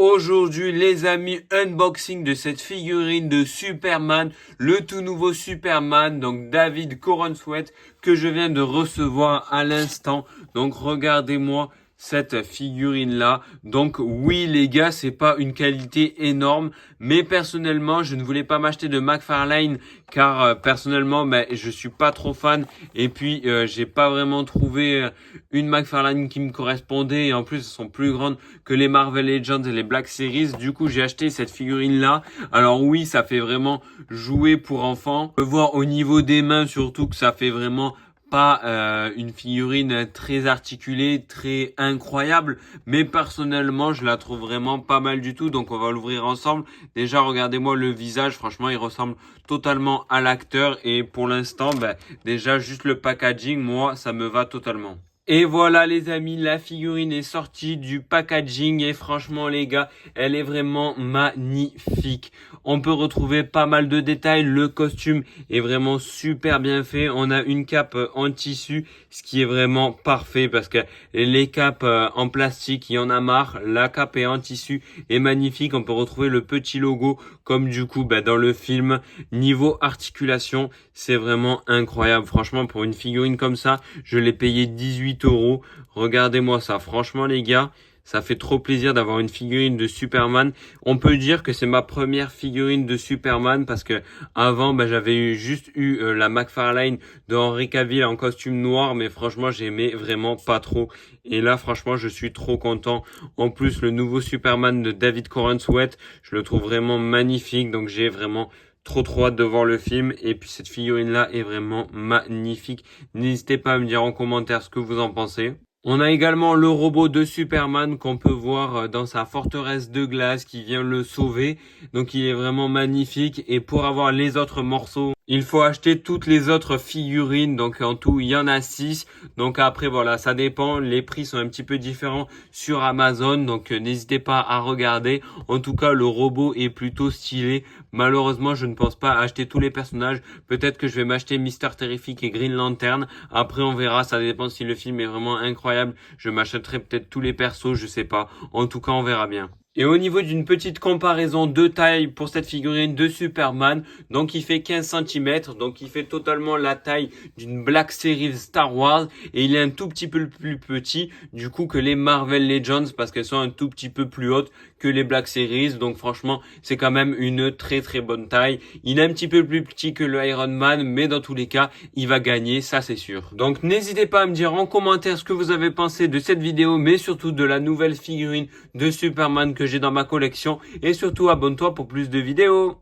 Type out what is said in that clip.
Aujourd'hui les amis, unboxing de cette figurine de Superman, le tout nouveau Superman, donc David Corenswet, que je viens de recevoir à l'instant. Donc regardez-moi cette figurine là. Donc oui les gars, c'est pas une qualité énorme, mais personnellement je ne voulais pas m'acheter de McFarlane car personnellement je suis pas trop fan et puis j'ai pas vraiment trouvé une McFarlane qui me correspondait et en plus elles sont plus grandes que les Marvel Legends et les Black Series. Du coup j'ai acheté cette figurine là. Alors oui, ça fait vraiment jouer pour enfants. On peut voir au niveau des mains surtout que ça fait vraiment pas une figurine très articulée, très incroyable, mais personnellement je la trouve vraiment pas mal du tout, donc on va l'ouvrir ensemble. Déjà regardez-moi le visage, franchement il ressemble totalement à l'acteur et pour l'instant déjà juste le packaging, moi ça me va totalement. Et voilà les amis, la figurine est sortie du packaging et franchement les gars, elle est vraiment magnifique. On peut retrouver pas mal de détails, le costume est vraiment super bien fait. On a une cape en tissu, ce qui est vraiment parfait parce que les capes en plastique, il y en a marre. La cape est en tissu est magnifique. On peut retrouver le petit logo comme du coup dans le film. Niveau articulation, c'est vraiment incroyable. Franchement, pour une figurine comme ça, je l'ai payé 18 €. Regardez-moi ça. Franchement, les gars, ça fait trop plaisir d'avoir une figurine de Superman. On peut dire que c'est ma première figurine de Superman parce que avant, j'avais juste eu la McFarlane de Henry Cavill en costume noir, mais franchement, j'aimais vraiment pas trop. Et là, franchement, je suis trop content. En plus, le nouveau Superman de David Corenswet, je le trouve vraiment magnifique. Donc, j'ai vraiment trop hâte de voir le film. Et puis cette figurine là est vraiment magnifique. N'hésitez pas à me dire en commentaire ce que vous en pensez. On a également le robot de Superman qu'on peut voir dans sa forteresse de glace qui vient le sauver. Donc il est vraiment magnifique. Et pour avoir les autres morceaux, il faut acheter toutes les autres figurines. Donc en tout, il y en a 6. Donc après, voilà, ça dépend. Les prix sont un petit peu différents sur Amazon. Donc n'hésitez pas à regarder. En tout cas, le robot est plutôt stylé. Malheureusement, je ne pense pas acheter tous les personnages. Peut-être que je vais m'acheter Mister Terrific et Green Lantern. Après, on verra. Ça dépend si le film est vraiment incroyable. Je m'achèterai peut-être tous les persos, je sais pas. En tout cas, on verra bien. Et au niveau d'une petite comparaison de taille pour cette figurine de Superman, donc il fait 15 cm, donc il fait totalement la taille d'une Black Series Star Wars et il est un tout petit peu plus petit du coup que les Marvel Legends parce qu'elles sont un tout petit peu plus hautes que les Black Series, donc franchement c'est quand même une très bonne taille. Il est un petit peu plus petit que le Iron Man, mais dans tous les cas il va gagner, ça c'est sûr. Donc n'hésitez pas à me dire en commentaire ce que vous avez pensé de cette vidéo, mais surtout de la nouvelle figurine de Superman que j'ai dans ma collection et surtout abonne-toi pour plus de vidéos.